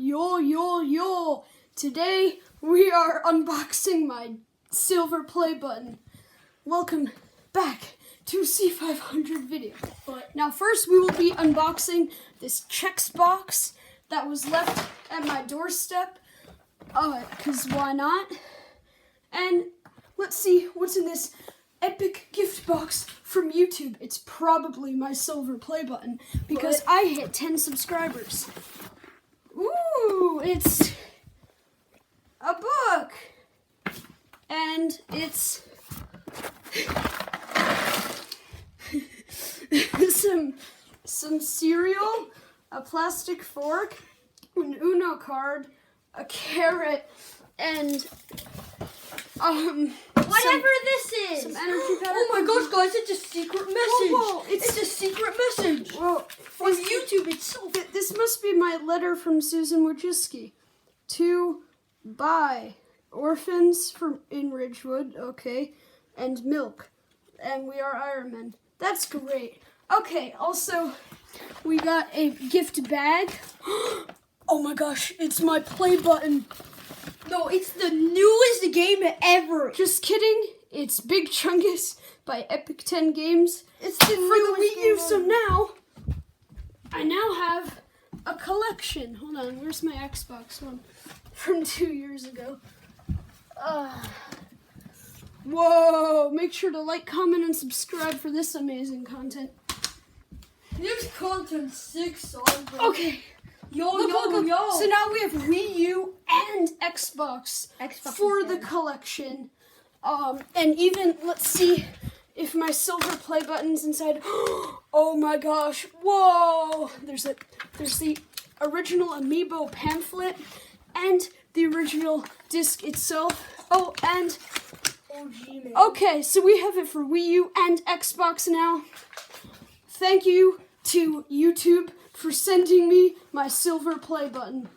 Yo. Today we are unboxing my silver play button. Welcome back to C500 video. Now first we will be unboxing this Chex box that was left at my doorstep. Cause why not? And let's see what's in this epic gift box from YouTube. It's probably my silver play button because I hit 10 subscribers. Ooh, it's a book. And it's some cereal, a plastic fork, an Uno card, a carrot, and whatever this is. Some energy powder. Oh my gosh, guys, it's a secret message. Whoa, it's a secret message. Well, from YouTube itself. This must be my letter from Susan Wojcicki to buy orphans in Ridgewood, okay, and milk. And we are Ironmen. That's great. Okay, also, we got a gift bag. Oh my gosh, it's my play button. No, it's the newest game ever. Just kidding. It's Big Chungus by Epic 10 Games. It's the for newest the Wii U. game So ever. now, I now have a collection. Hold on, where's my Xbox one from 2 years ago? Whoa! Make sure to like, comment, and subscribe for this amazing content. This content's sick, son, bro. Okay. Yo. So now we have Wii U and Xbox for the is dead. collection. And even, let's see if my silver play button's inside. Oh my gosh, whoa! There's the original Amiibo pamphlet and the original disc itself. Oh, and OG, man. okay, so we have it for Wii U and Xbox now. Thank you to YouTube for sending me my silver play button.